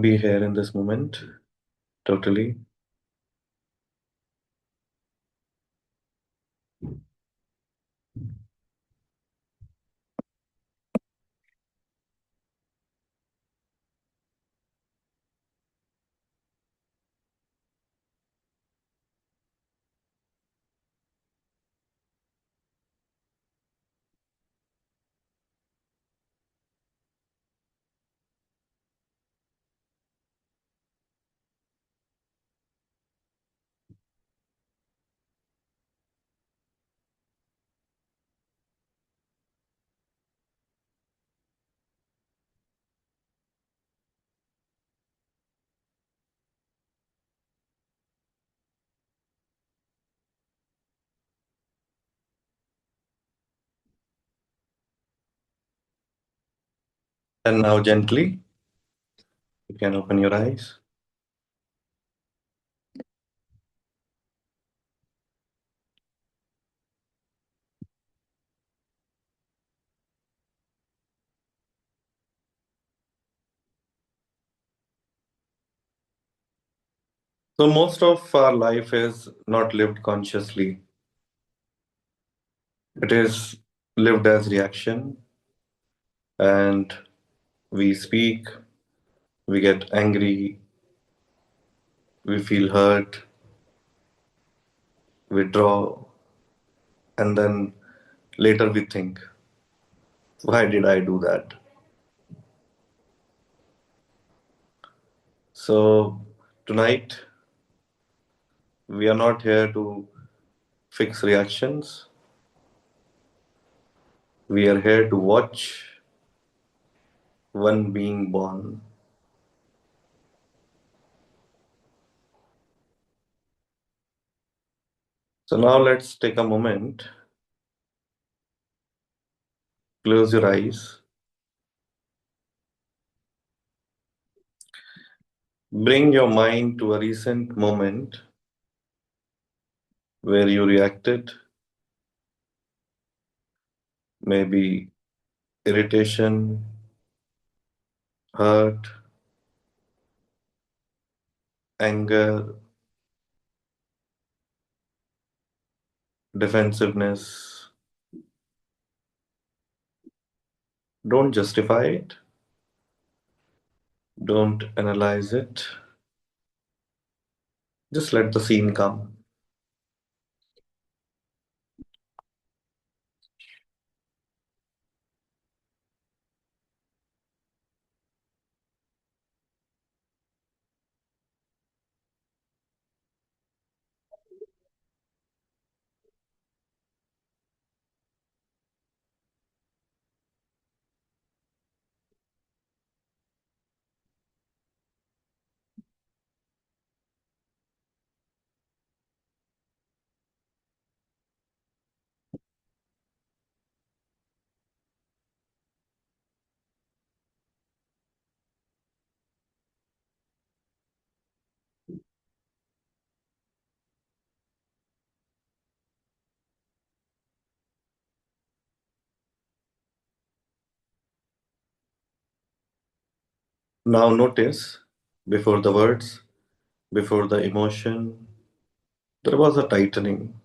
be here in this moment, totally. And now, gently, you can open your eyes. So, most of our life is not lived consciously, it is lived as reaction, and we speak, we get angry, we feel hurt, we draw, and then later we think, why did I do that? So, tonight, we are not here to fix reactions, we are here to watch one being born. So, now let's take a moment, close your eyes, bring your mind to a recent moment where you reacted, maybe irritation, hurt, anger, defensiveness. Don't justify it, don't analyze it, just let the scene come. Now notice before the words, before the emotion, there was a tightening.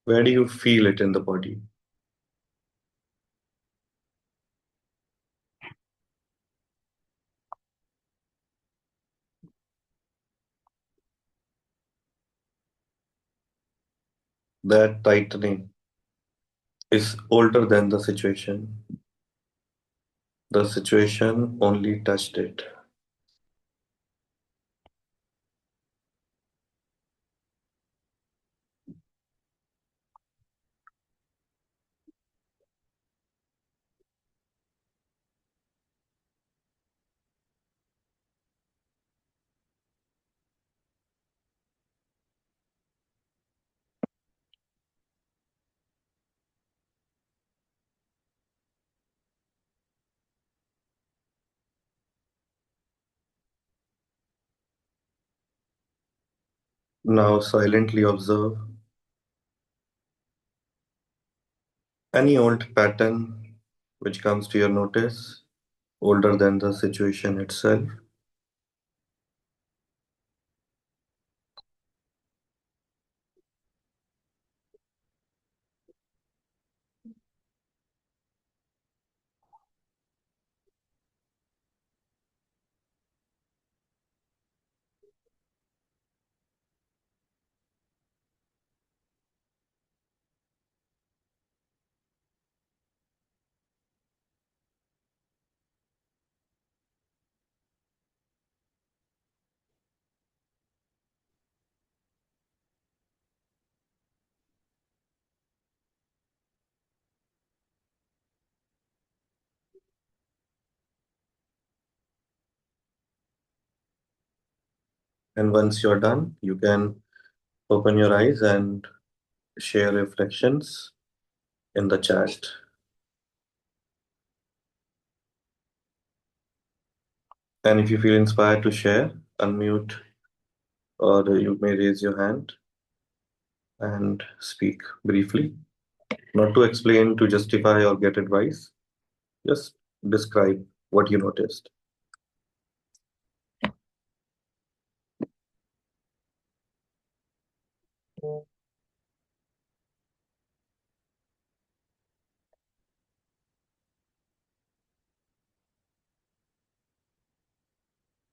Where do you feel it in the body? That tightening is older than the situation. The situation only touched it. Now silently observe any old pattern which comes to your notice. older than the situation itself. And once you're done, you can open your eyes and share reflections in the chat. And if you feel inspired to share, unmute or you may raise your hand and speak briefly. Not to explain, to justify, or get advice. Just describe what you noticed.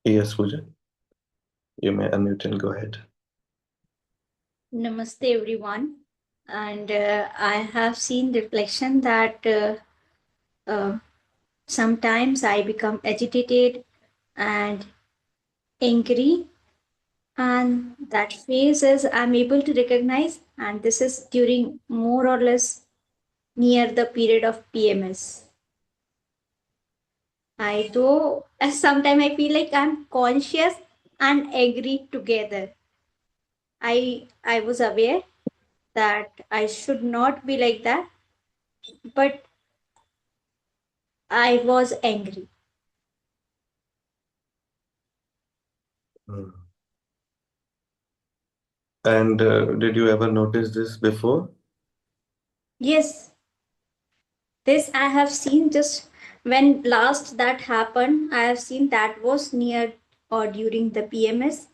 Yes, Pooja, you may unmute and go ahead. Namaste, everyone. And I have seen reflection that sometimes I become agitated and angry, and that phase is I'm able to recognize, and this is during more or less near the period of PMS. I though sometimes I feel like I'm conscious and angry together. I was aware that I should not be like that, but I was angry. Hmm. And did you ever notice this before? Yes, this I have seen just when last that happened. I have seen that was near or during the PMS,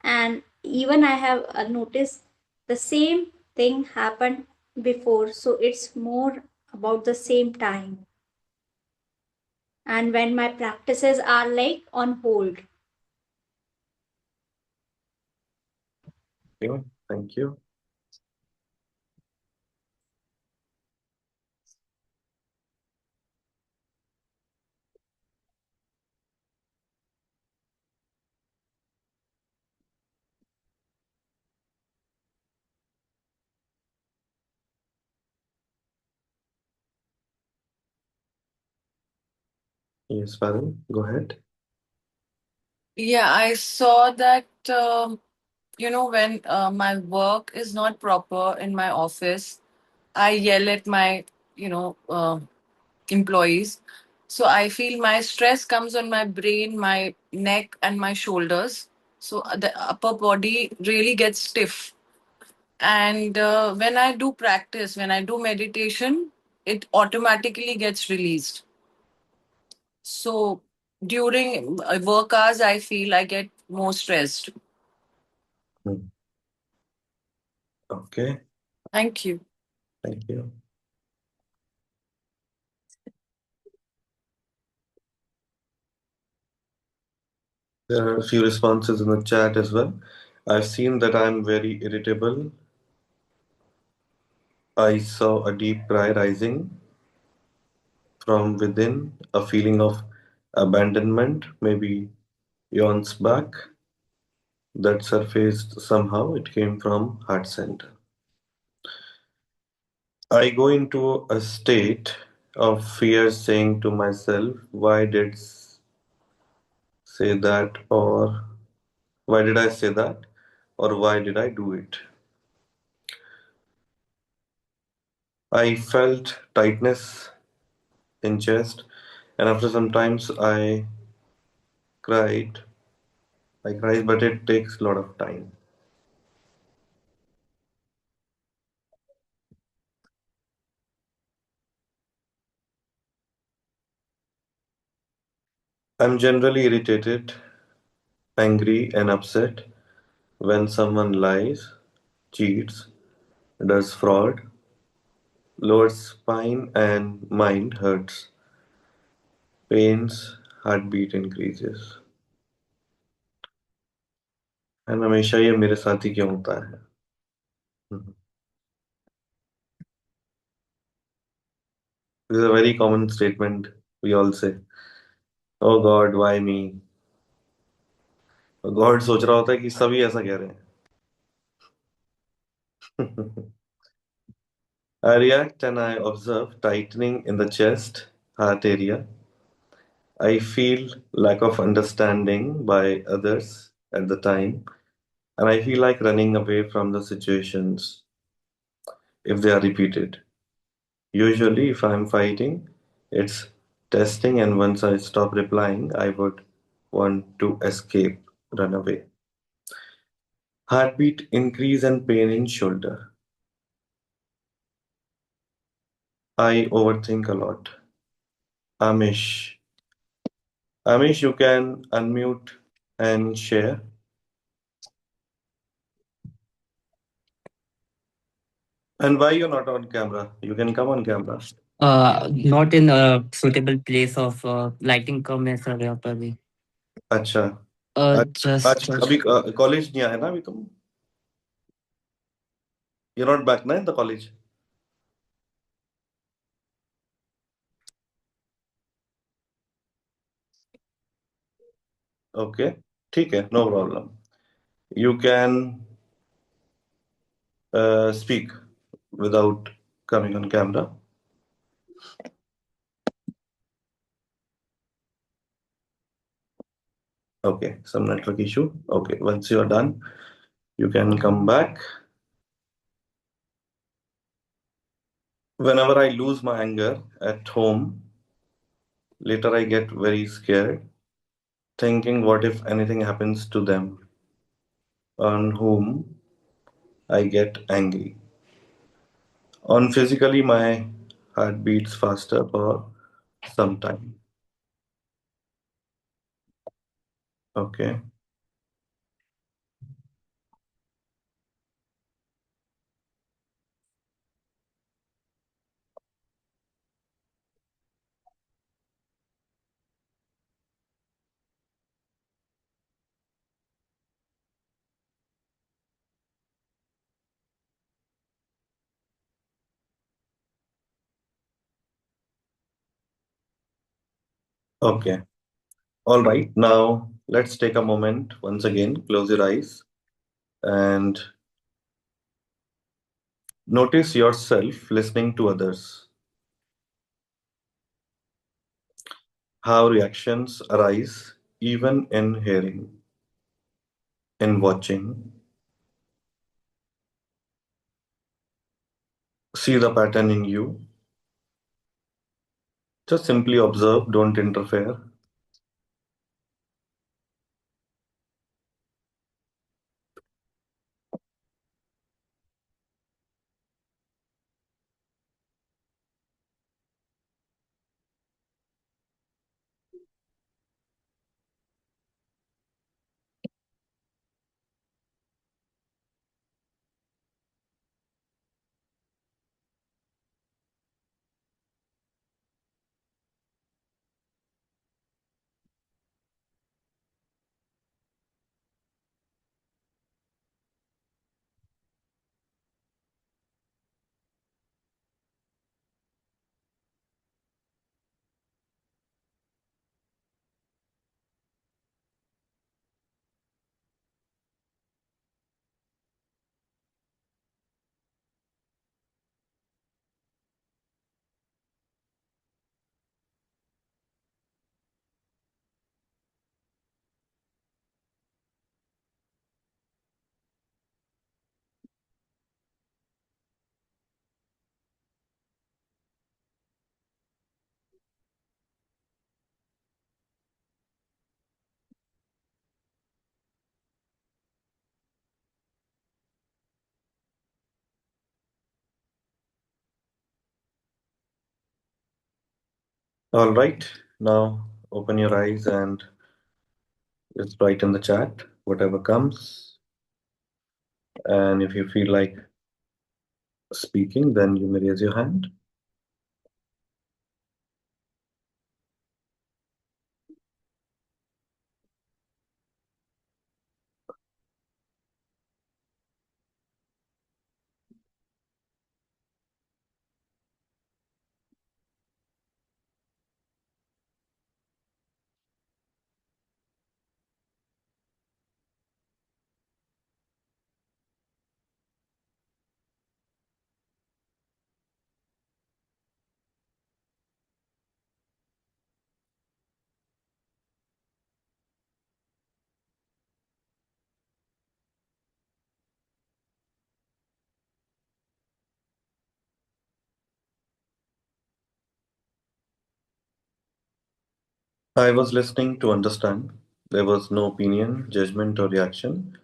and even I have noticed the same thing happened before. So it's more about the same time, and when my practices are like on hold. Yeah, thank you. Yes, Varun, go ahead. Yeah, I saw that, when my work is not proper in my office, I yell at my, you know, uh, employees. So I feel my stress comes on my brain, my neck, and my shoulders. So the upper body really gets stiff. And when I do practice, when I do meditation, it automatically gets released. So during work hours, I feel I get more stressed. Hmm. Okay, Thank you. thank you. There are a few responses in the chat as well. I've seen that I'm very irritable. I saw a deep cry rising from within, a feeling of abandonment, maybe eons back, that surfaced somehow. It came from heart center. I go into a state of fear, saying to myself, why did say that, or why did I say that, or why did I do it? I felt tightness in chest, and after some times cried. I cried, but it takes a lot of time. I'm generally irritated, angry, and upset when someone lies, cheats, does fraud, lowers spine and mind hurts, pains, heartbeat increases. And हमेशा ये मेरे साथ ही क्यों होता है? Mhm. This is a very common statement we all say. Oh God, why me? God सोच रहा होता है कि सभी ऐसा कह रहे हैं. I react and I observe tightening in the chest, heart area. I feel lack of understanding by others at the time, and I feel like running away from the situations if they are repeated. Usually, if I'm fighting, it's testing, and once I stop replying, I would want to escape, run away. Heartbeat increase and pain in shoulder. I overthink a lot. Amish. Amish, you can unmute and share. And why you're not on camera? You can come on camera. Not in a suitable place of lighting कम है sir यहाँ पर भी अच्छा. आज just आज अभी college नहीं आया ना अभी तुम? You're not back ना in the college? Okay. ठीक है, no problem. You can speak without coming on camera. Okay, some network issue. Okay, once you're done, you can come back. Whenever I lose my anger at home, later I get very scared, thinking what if anything happens to them on whom I get angry. On physically, my heart beats faster for some time. Okay, okay. All right, now let's take a moment once again, close your eyes and notice yourself listening to others, how reactions arise even in hearing, in watching. See the pattern in you. Just simply observe, don't interfere. All right, now open your eyes and just write in the chat whatever comes. And if you feel like speaking, then you may raise your hand. I was listening to understand. There was no opinion, judgment, or reaction,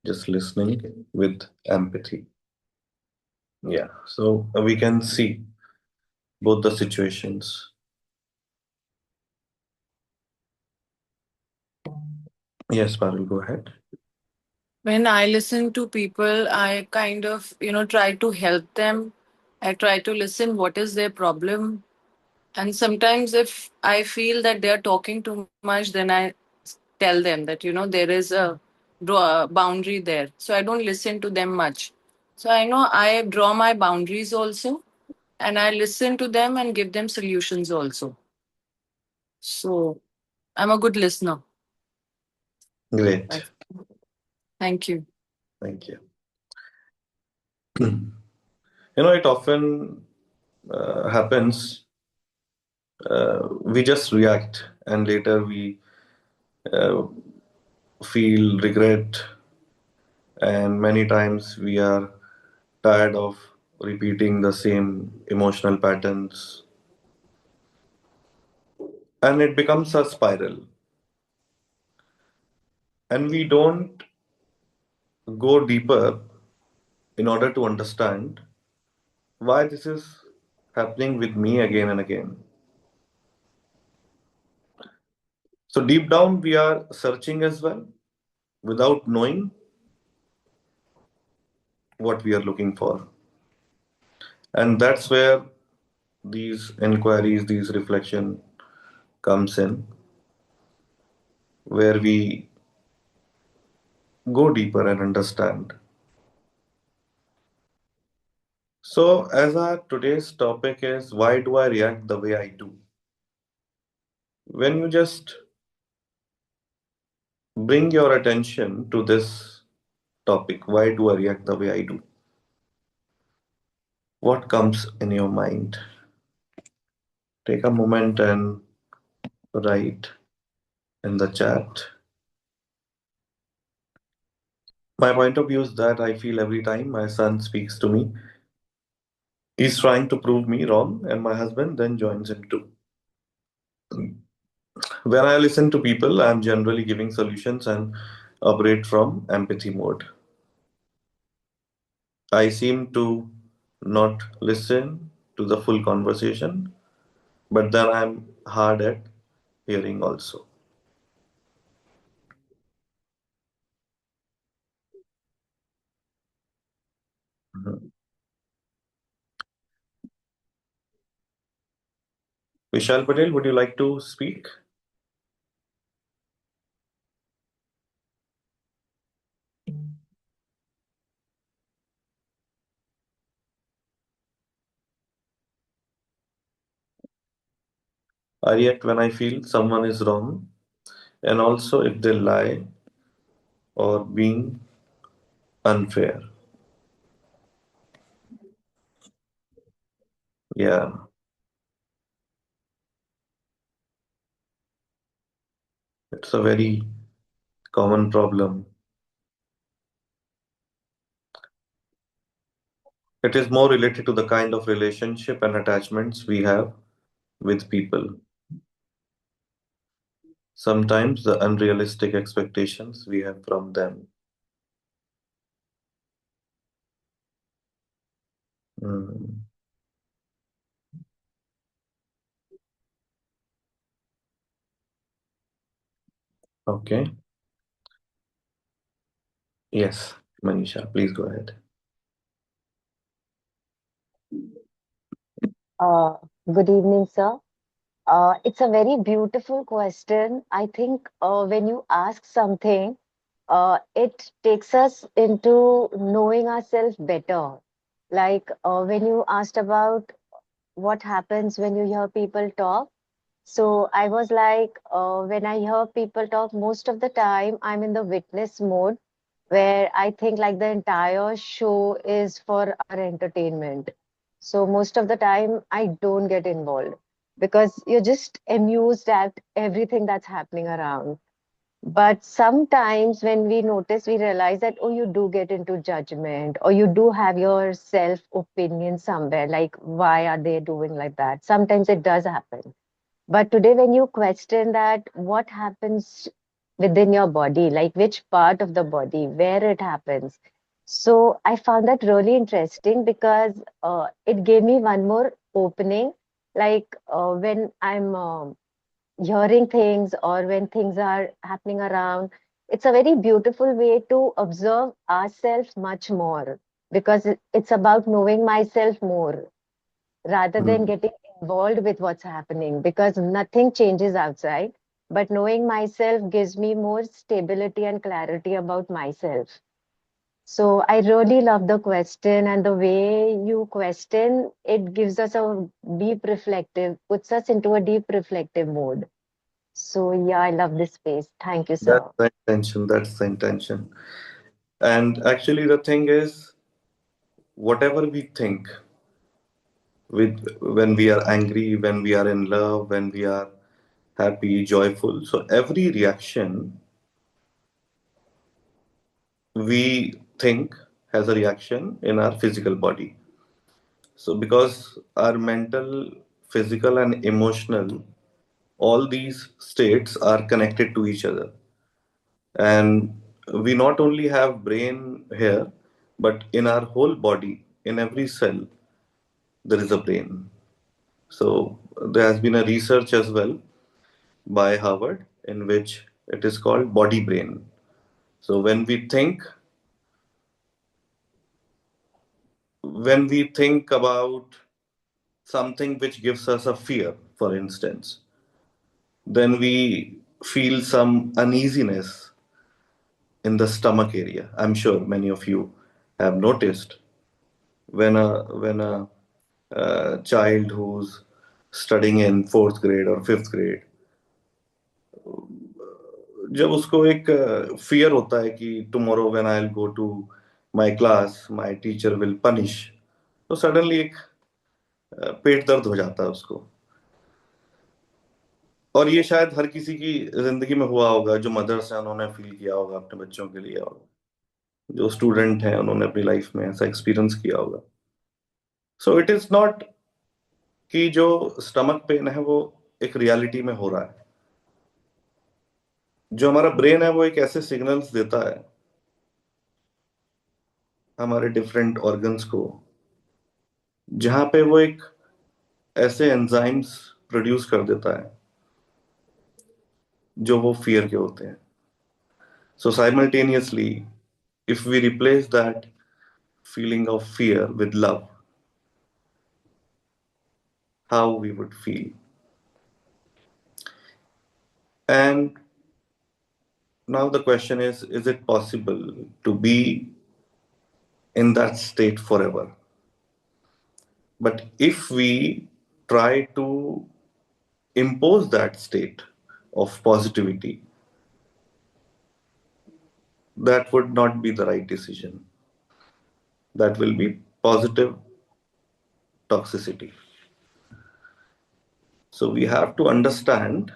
just listening with empathy. Yeah, so we can see both the situations. Yes, Parul, go ahead. When I listen to people, I kind of, try to help them. I try to listen what is their problem. And sometimes if I feel that they're talking too much, then I tell them that, there is a boundary there. So I don't listen to them much. So I know I draw my boundaries also, and I listen to them and give them solutions also. So I'm a good listener. Great. That's, thank you. Thank you. It often happens, we just react and later we uh, feel regret, and many times we are tired of repeating the same emotional patterns, and it becomes a spiral, and we don't go deeper in order to understand why this is happening with me again and again. So deep down we are searching as well without knowing what we are looking for, and that's where these inquiries, these reflection comes in, where we go deeper and understand. So, as our today's topic is why do I react the way I do? When you just bring your attention to this topic, why do I react the way I do? What comes in your mind? Take a moment and write in the chat. My point of view is that I feel every time my son speaks to me, he's trying to prove me wrong, and my husband then joins him too. When I listen to people, I'm generally giving solutions and operate from empathy mode. I seem to not listen to the full conversation, but then I'm hard at hearing also. Mhm. Vishal Patel, would you like to speak? I react when I feel someone is wrong, and also if they lie or being unfair. Yeah, it's a very common problem. It is more related to the kind of relationship and attachments we have with people. Sometimes the unrealistic expectations we have from them. Mm. Okay. Yes, Manisha, please go ahead. Uh, Good evening, sir. It's a very beautiful question. I think when you ask something, it takes us into knowing ourselves better. Like when you asked about what happens when you hear people talk. So I was like, when I hear people talk, most of the time I'm in the witness mode where I think like the entire show is for our entertainment. So most of the time I don't get involved because you're just amused at everything that's happening around. But sometimes when we notice, we realize that, oh, you do get into judgment or you do have your self opinion somewhere, like, why are they doing like that? Sometimes it does happen. But today, when you question that, what happens within your body, like which part of the body, where it happens. So I found that really interesting because it gave me one more opening. Like when I'm hearing things or when things are happening around, it's a very beautiful way to observe ourselves much more because it's about knowing myself more rather than Mm. getting involved with what's happening because nothing changes outside. But knowing myself gives me more stability and clarity about myself. So I really love the question and the way you question, it gives us a deep reflective, puts us into a deep reflective mode. So yeah, I love this space. Thank you, That's sir. the intention. That's the intention. And actually, the thing is, whatever we think with when we are angry, when we are in love, when we are happy, joyful, so every reaction we think has a reaction in our physical body. So, because our mental, physical, and emotional, all these states are connected to each other. And we not only have brain here, but in our whole body, in every cell, there is a brain. So, there has been a research as well by Harvard in which it is called body brain. So, when we think about something which gives us a fear, for instance, then we feel some uneasiness in the stomach area. I'm sure many of you have noticed when a child who's studying in fourth grade or fifth grade, जब उसको एक fear होता है कि tomorrow when I will go to my class my teacher will punish, तो suddenly एक पेट दर्द हो जाता है उसको। और ये शायद हर किसी की जिंदगी में हुआ होगा, जो मदर्स हैं उन्होंने फील किया होगा अपने बच्चों के लिए, और जो स्टूडेंट हैं उन्होंने अपनी लाइफ में ऐसा एक्सपीरियंस किया होगा। सो इट इज नॉट कि जो स्टमक पेन है वो एक रियलिटी में हो रहा है। जो हमारा ब्रेन है वो एक ऐसे सिग्नल्स देता है हमारे डिफरेंट ऑर्गन्स को, जहां पे वो एक ऐसे एंजाइम्स प्रोड्यूस कर देता है जो वो फियर के होते हैं। So simultaneously if we replace that feeling of fear with love, how we would feel. And now the question is it possible to be in that state forever? But if we try to impose that state of positivity, that would not be the right decision. That will be positive toxicity. So we have to understand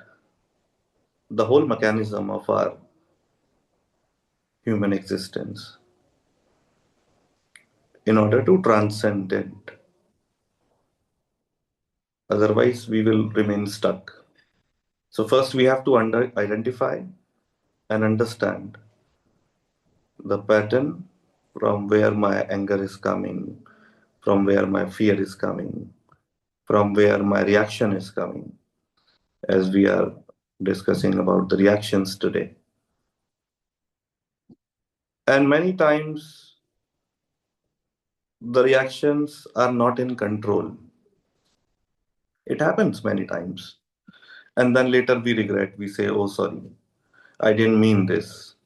the whole mechanism of our human existence in order to transcend it. Otherwise, we will remain stuck. So, first, we have to identify and understand the pattern from where my anger is coming, from where my fear is coming, from where my reaction is coming, as we are discussing about the reactions today. And many times the reactions are not in control. It happens many times. And then later we regret. We say, oh, sorry, I didn't mean this.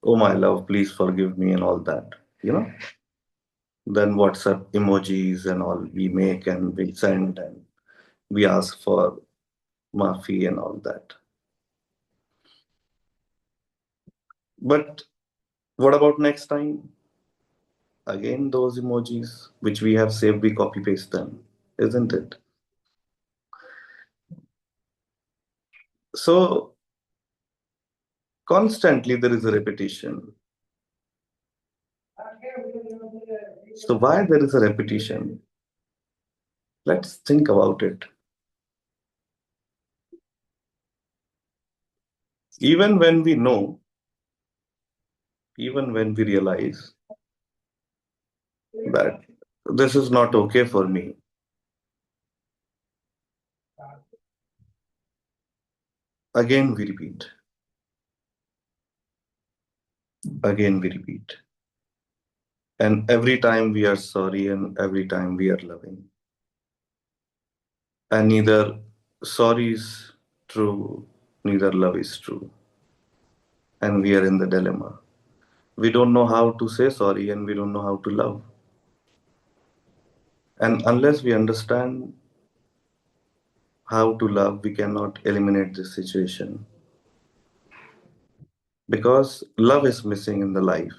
Oh, my love, please forgive me, and all that. You know, then WhatsApp emojis and all we make and we send and we ask for maafi and all that. But what about next time? Again, those emojis which we have saved, we copy paste them, isn't it? So constantly there is a repetition. So why there is a repetition? Let's think about it. Even when we know, even when we realize that this is not okay for me, again we repeat, again we repeat. And every time we are sorry and every time we are loving. And neither sorry is true, neither love is true. And we are in the dilemma. We don't know how to say sorry and we don't know how to love. And unless we understand how to love, we cannot eliminate this situation. Because love is missing in the life.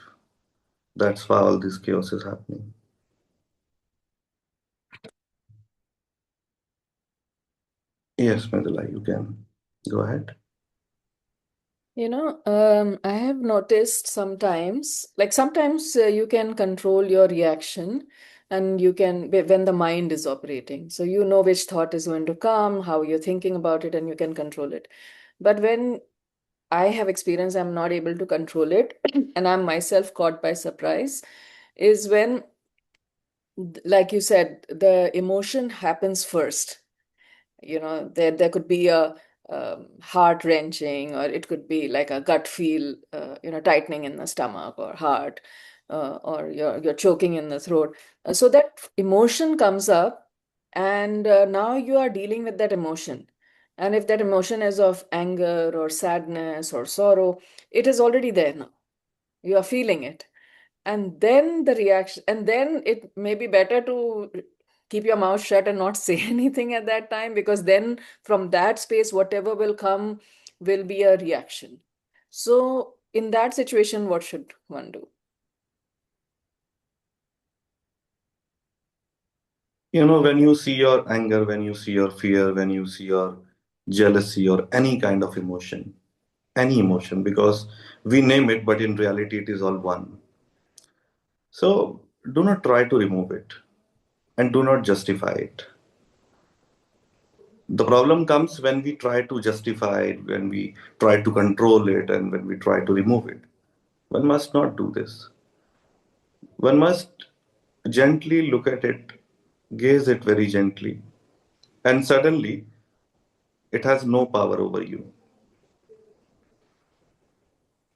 That's why all this chaos is happening. Yes, Medela, you can go ahead. I have noticed sometimes, like sometimes you can control your reaction and you can, when the mind is operating. So you know which thought is going to come, how you're thinking about it, and you can control it. But when I have experience, I'm not able to control it, and I'm myself caught by surprise, is when, like you said, the emotion happens first. There could be a heart wrenching, or it could be like a gut feel, tightening in the stomach or heart, or you're choking in the throat. So that emotion comes up, and now you are dealing with that emotion. And if that emotion is of anger or sadness or sorrow, it is already there now. You are feeling it, and then the reaction, and then it may be better to keep your mouth shut and not say anything at that time, because then from that space whatever will come will be a reaction. So in that situation, what should one do? You know, when you see your anger, when you see your fear, when you see your jealousy or any kind of emotion, any emotion, because we name it, but in reality it is all one. So do not try to remove it and do not justify it. The problem comes when we try to justify it, when we try to control it, and when we try to remove it. One must not do this. One must gently look at it, gaze it very gently, and suddenly it has no power over you.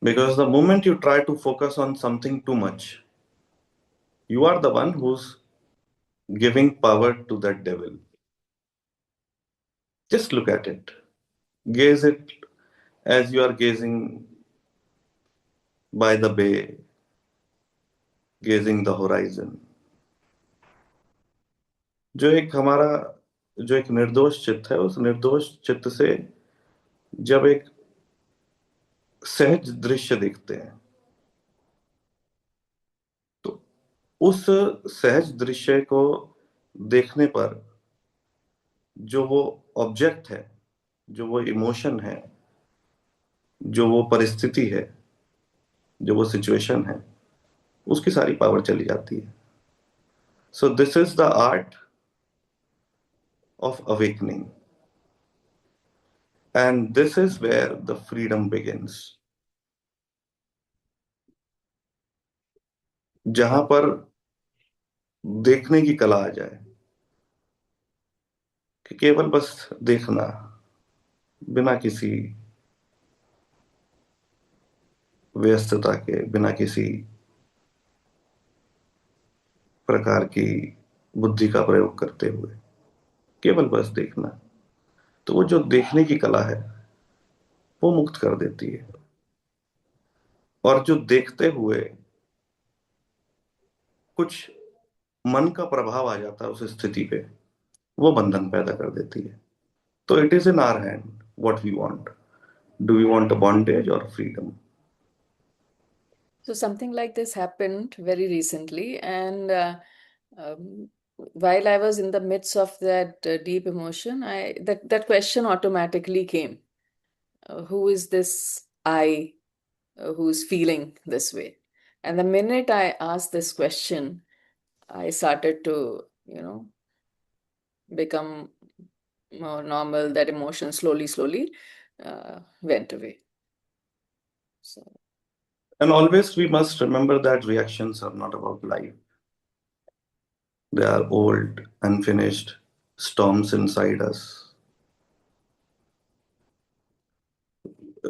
Because the moment you try to focus on something too much, you are the one who's giving power to that devil. Just look at it. Gaze it as you are gazing by the bay, gazing the horizon. जो एक हमारा जो एक निर्दोष चित्त है, उस निर्दोष चित्त से जब एक सहज दृश्य देखते हैं, तो उस सहज दृश्य को देखने पर जो वो ऑब्जेक्ट है, जो वो इमोशन है, जो वो परिस्थिति है, जो वो सिचुएशन है, उसकी सारी पावर चली जाती है. So this is the art of awakening and this is where the freedom begins. जहां पर देखने की कला आ जाए कि केवल बस देखना बिना किसी व्यस्तता के बिना किसी प्रकार की बुद्धि का प्रयोग करते हुए केवल बस देखना, तो वो जो देखने की कला है वो मुक्त कर देती है। और जो देखते हुए कुछ मन का प्रभाव आ जाता है उस स्थिति पे, वो बंधन पैदा कर देती है। तो it is in our hand what we want. Do we want a bondage और freedom? So something like this happened very recently, and um, while I was in the midst of that deep emotion, that question automatically came: Who is this I who's feeling this way? And the minute I asked this question, I started to, become more normal. That emotion slowly went away. So. And always we must remember that reactions are not about life. They are old, unfinished storms inside us.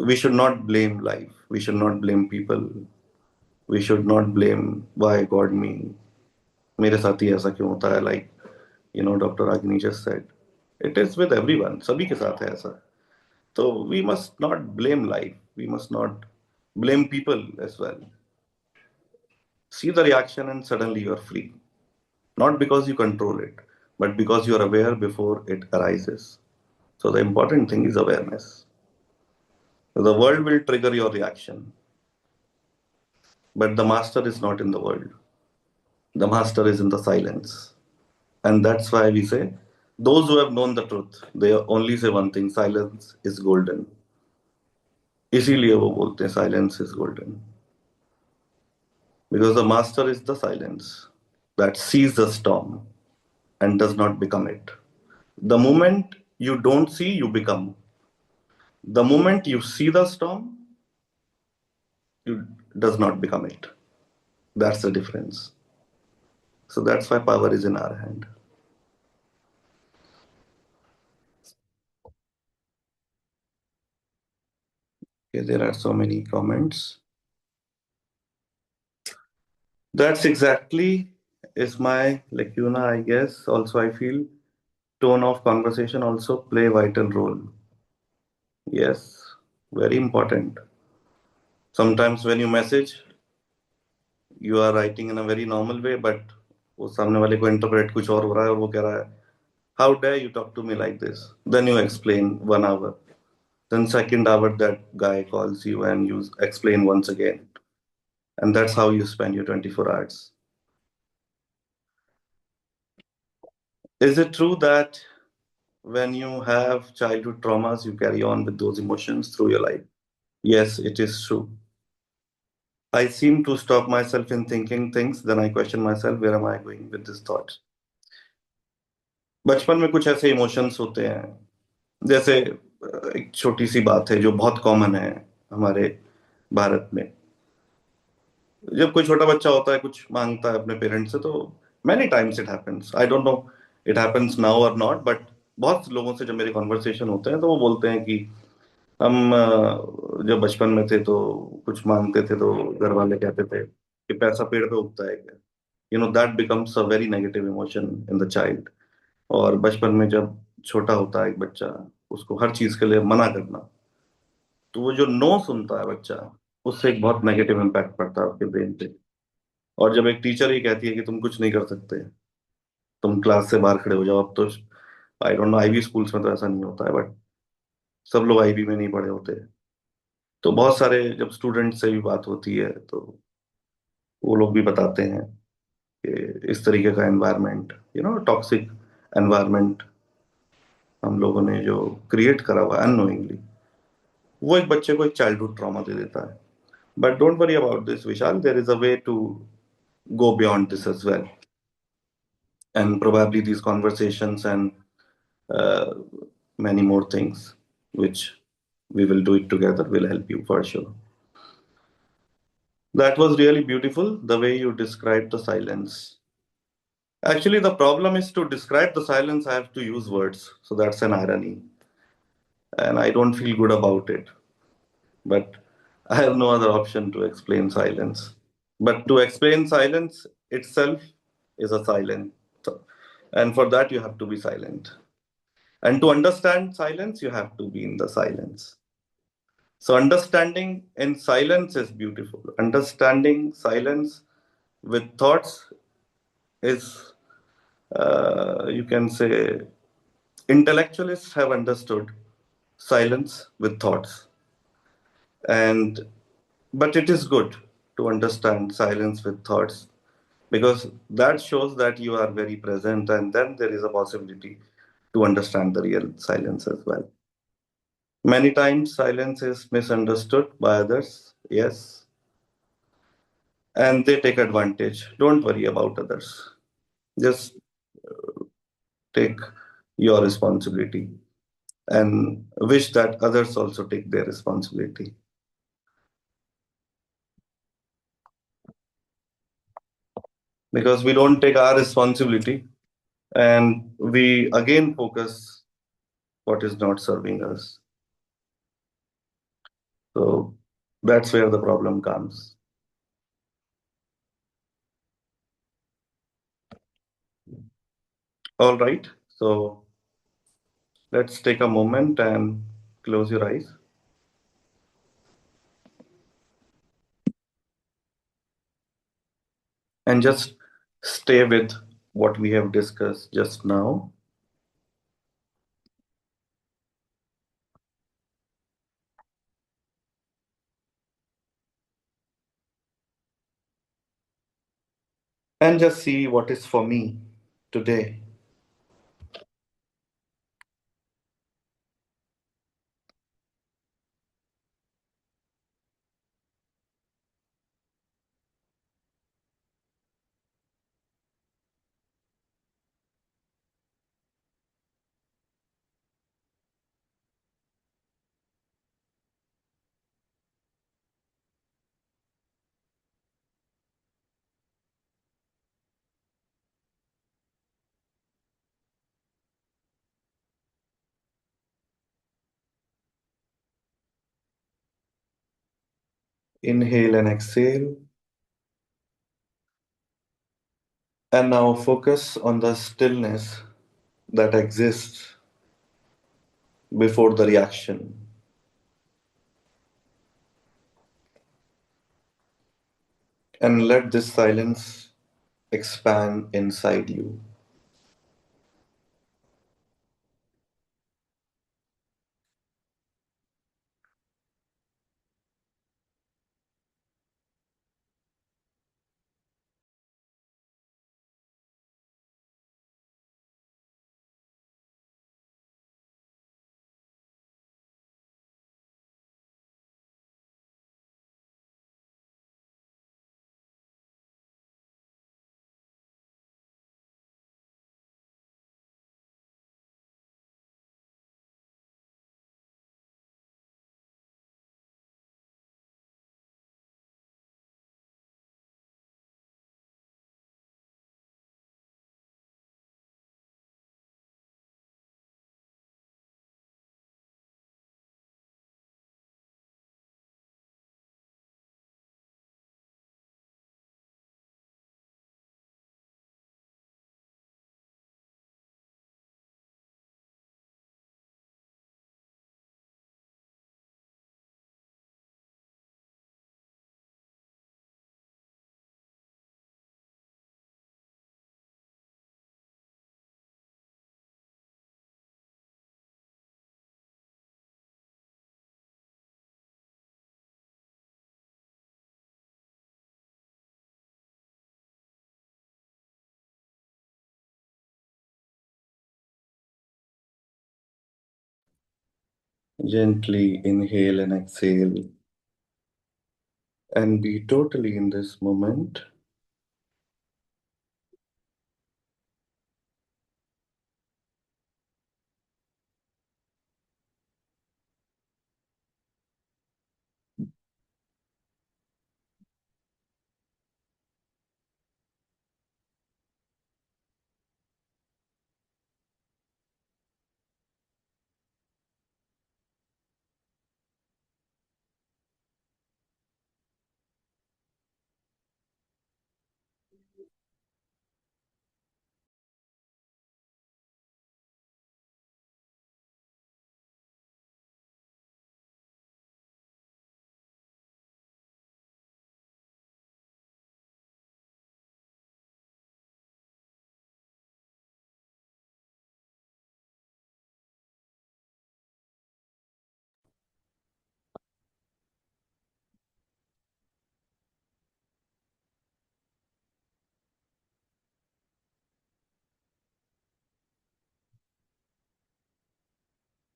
We should not blame life. We should not blame people. We should not blame why God me. मेरे साथ ही ऐसा क्यों होता है? Like, Dr. Agni just said, it is with everyone. सभी के साथ है ऐसा. So we must not blame life. We must not blame people as well. See the reaction and suddenly you are free. Not because you control it, but because you are aware before it arises. So the important thing is awareness. The world will trigger your reaction, but the master is not in the world. The master is in the silence. And that's why we say, those who have known the truth, they only say one thing: silence is golden. इसीलिए वो बोलते हैं silence is golden. Because the master is the silence that sees the storm and does not become it. The moment you don't see, you become. The moment you see the storm, you does not become it. That's the difference. So that's why power is in our hand. Okay, there are so many comments. That's exactly is my lacuna, I guess. Also, I feel tone of conversation also play vital role. Yes, very important. Sometimes when you message, you are writing in a very normal way, but वो सामने वाले को interpret कुछ और हो रहा है और वो कह रहा है, how dare you talk to me like this? Then you explain 1 hour. Then second hour that guy calls you and you explain once again. And that's how you spend your 24 hours. Is it true that when you have childhood traumas, you carry on with those emotions through your life? Yes, it is true. I seem to stop myself in thinking things, then I question myself, where am I going with this thought? बचपन में कुछ ऐसे emotions होते हैं, जैसे एक छोटी सी बात है जो बहुत कॉमन है हमारे भारत में। जब कोई छोटा बच्चा होता है, कुछ मांगता है अपने पेरेंट्स से, तो many times it happens, I don't no it happens now और नॉट, बट बहुत लोगों से जब मेरे कॉन्वर्सेशन होते हैं तो वो बोलते हैं कि हम जब बचपन में थे तो कुछ मांगते थे तो घर वाले कहते थे कि पैसा पेड़ पे उगता है क्या। That becomes a very negative emotion in the child. और बचपन में जब छोटा होता है एक बच्चा, उसको हर चीज के लिए मना करना, तो वो जो नो सुनता है बच्चा, उससे एक बहुत नेगेटिव इम्पैक्ट पड़ता है उसके ब्रेन पे। और जब एक टीचर ही कहती है कि तुम कुछ नहीं कर सकते, तुम क्लास से बाहर खड़े हो जाओ, अब तो I don't know Ivy schools में तो ऐसा नहीं होता है, बट सब लोग आईवी में नहीं पढ़े होते। तो बहुत सारे जब स्टूडेंट से भी बात होती है तो वो लोग भी बताते हैं कि इस तरीके का एनवायरनमेंट, टॉक्सिक एनवायरनमेंट हम लोगों ने जो क्रिएट करा हुआ अननोइंगली, वो एक बच्चे को एक चाइल्डहुड ट्रॉमा दे देता है। But don't worry about this Vishal, there is a way to go beyond this as well. And probably these conversations and uh, many more things, which we will do it together, will help you for sure. That was really beautiful, the way you described the silence. Actually, the problem is to describe the silence, I have to use words. So that's an irony. And I don't feel good about it. But I have no other option to explain silence. But to explain silence itself is a silence. And for that, you have to be silent. And to understand silence, you have to be in the silence. So, understanding in silence is beautiful. Understanding silence with thoughts is, you can say, intellectualists have understood silence with thoughts. And but it is good to understand silence with thoughts because that shows that you are very present, and then there is a possibility to understand the real silence as well. Many times silence is misunderstood by others, yes, and they take advantage. Don't worry about others. Just take your responsibility and wish that others also take their responsibility. Because we don't take our responsibility and we again focus what is not serving us. So that's where the problem comes. All right. So let's take a moment and close your eyes and just stay with what we have discussed just now. And just see what is for me today. Inhale and exhale. And now focus on the stillness that exists before the reaction. And let this silence expand inside you. Gently inhale and exhale and be totally in this moment.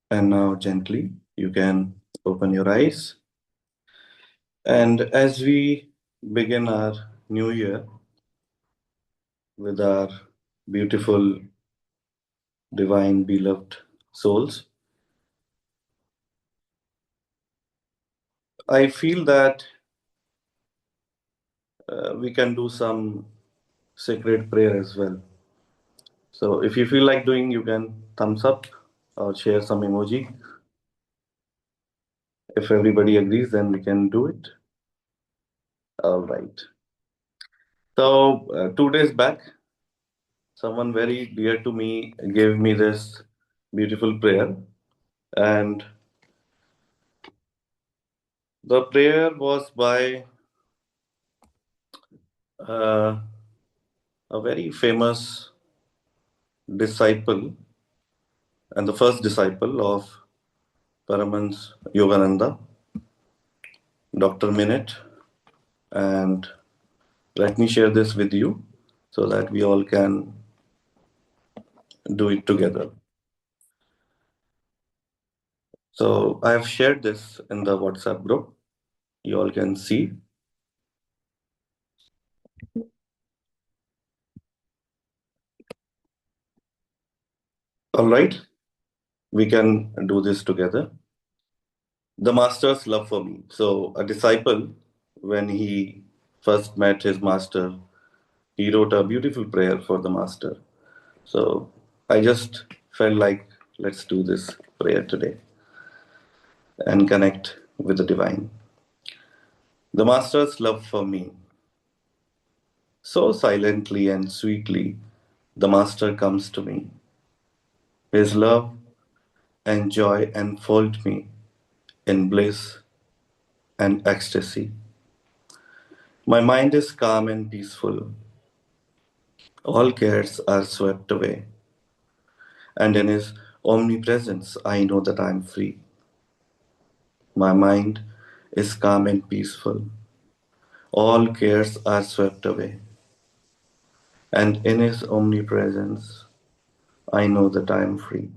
And now, gently, you can open your eyes. And as we begin our new year with our beautiful, divine, beloved souls, I feel that we can do some sacred prayer as well. So if you feel like doing, you can thumbs up or share some emoji. If everybody agrees, then we can do it. All right. So 2 days back, someone very dear to me gave me this beautiful prayer, and the prayer was by uh, a very famous disciple and the first disciple of Paramans Yogananda, Dr. Minute. And let me share this with you so that we all can do it together. So I have shared this in the WhatsApp group. You all can see. All right, we can do this together. The master's love for me. So a disciple, when he first met his master, he wrote a beautiful prayer for the master. So I just felt like let's do this prayer today and connect with the divine. The master's love for me. So silently and sweetly, the master comes to me. His love and joy enfold me in bliss and ecstasy. My mind is calm and peaceful. All cares are swept away, and in His omnipresence, I know that I am free. My mind is calm and peaceful. All cares are swept away, and in His omnipresence, I know that I am free.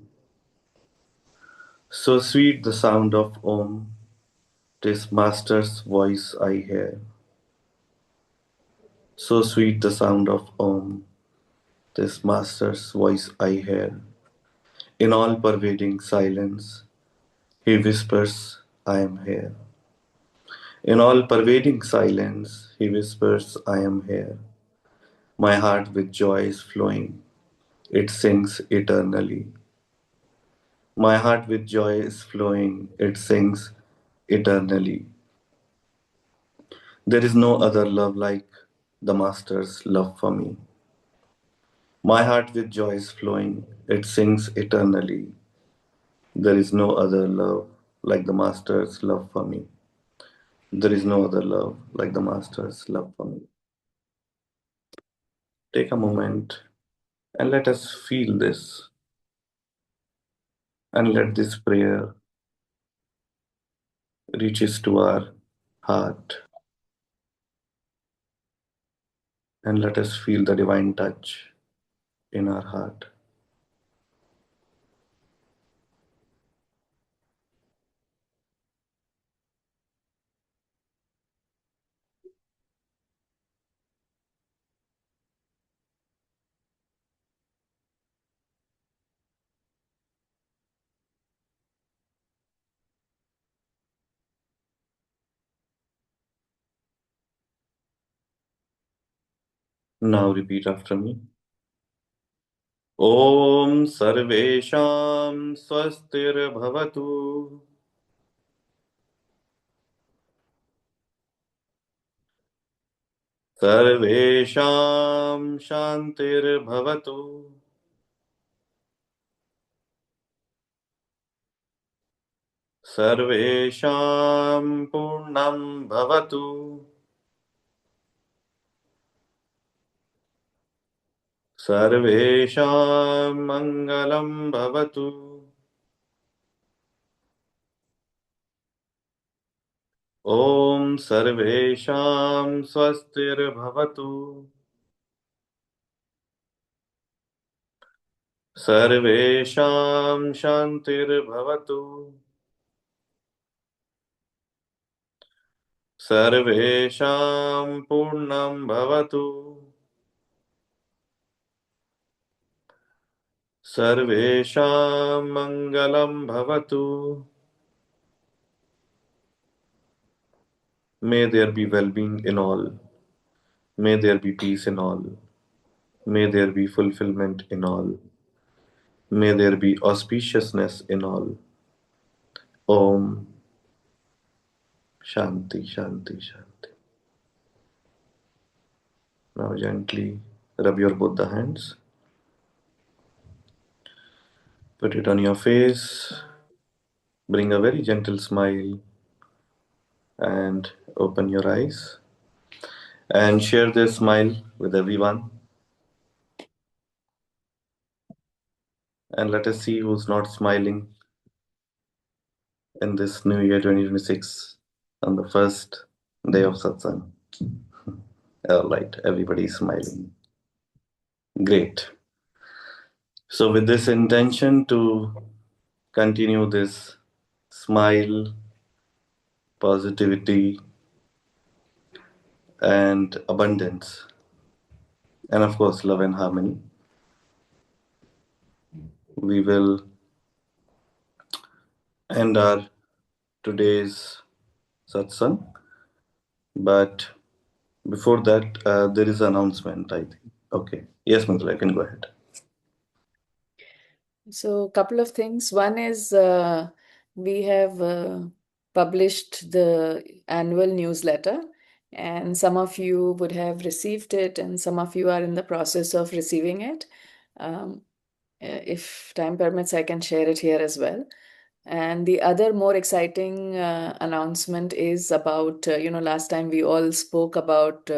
So sweet the sound of Om, 'tis Master's voice I hear. So sweet the sound of Om, 'tis Master's voice I hear. In all pervading silence, He whispers, I am here. In all pervading silence, He whispers, I am here. My heart with joy is flowing, it sings eternally. My heart with joy is flowing, it sings eternally. There is no other love like the Master's love for me. My heart with joy is flowing, it sings eternally. There is no other love like the Master's love for me. There is no other love like the Master's love for me. Take a moment and let us feel this and let this prayer reaches to our heart and let us feel the divine touch in our heart. Now repeat after me. ॐ सर्वेषां स्वस्तिर्भवतु सर्वेषां शान्तिर्भवतु सर्वेषां पूर्णं भवतु सर्वेषां मङ्गलं भवतु ॐ सर्वेषां स्वस्तिर्भवतु सर्वेषां शान्तिर्भवतु सर्वेषां पूर्णं भवतु सर्वेषां मङ्गलं भवतु. May there be well-being in all. May there be peace in all. May there be fulfillment in all. May there be auspiciousness in all. Om Shanti Shanti Shanti. Now gently rub your both the hands. Put it on your face. Bring a very gentle smile and open your eyes. And share this smile with everyone. And let us see who's not smiling in this new year 2026 on the first day of satsang. All right, everybody's smiling. Great. So, with this intention to continue this smile, positivity, and abundance, and of course, love and harmony, we will end our today's satsang. But before that, there is an announcement, I think. Okay. Yes, Mithila, I can go ahead. So, a couple of things. One is we have published the annual newsletter, and some of you would have received it, and some of you are in the process of receiving it. If time permits, I can share it here as well. And the other more exciting announcement is about, last time we all spoke about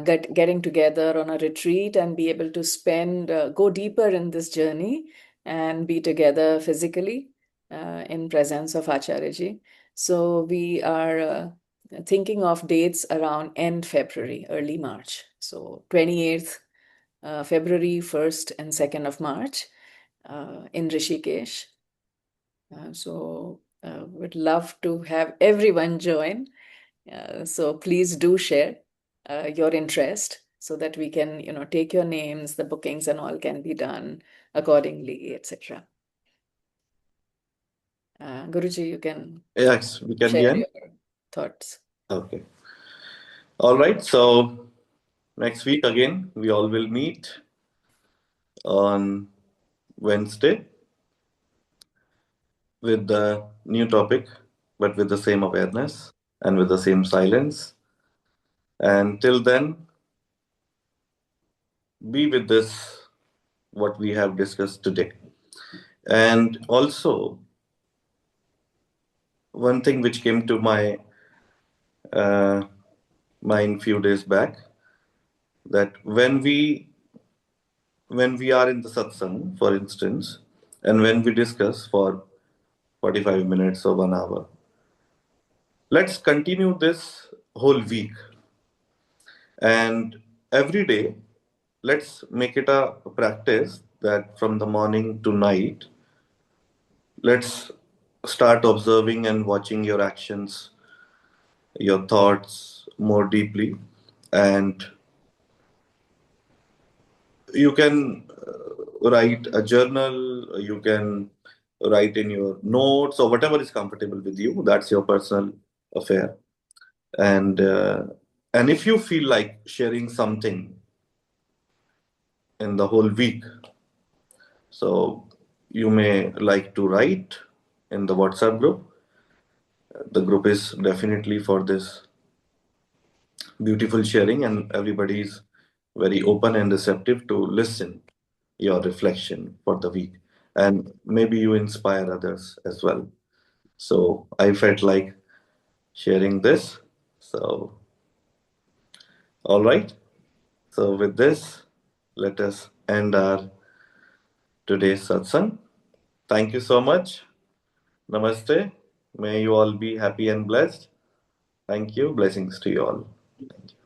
getting together on a retreat and be able to go deeper in this journey and be together physically in presence of Acharya Ji. So we are thinking of dates around end February, early March. So 28th February, 1st and 2nd of March in Rishikesh. Would love to have everyone join. So please do share your interest so that we can, take your names, the bookings and all can be done accordingly, etc. Guruji, you can Yes, we can be share in. your thoughts. Okay. All right. So next week again, we all will meet on Wednesday with the new topic, but with the same awareness and with the same silence. And till then, be with this, what we have discussed today. And also, one thing which came to my mind few days back, that when we are in the satsang, for instance, and when we discuss for 45 minutes or 1 hour, let's continue this whole week. And every day, let's make it a practice that from the morning to night, let's start observing and watching your actions, your thoughts more deeply. And you can write a journal, you can write in your notes or whatever is comfortable with you. That's your personal affair. And if you feel like sharing something in the whole week, so you may like to write in the WhatsApp group. The group is definitely for this beautiful sharing, and everybody is very open and receptive to listen your reflection for the week, and maybe you inspire others as well. So I felt like sharing this. So all right. So with this, let us end our today's satsang. Thank you so much. Namaste. May you all be happy and blessed. Thank you. Blessings to you all. Thank you.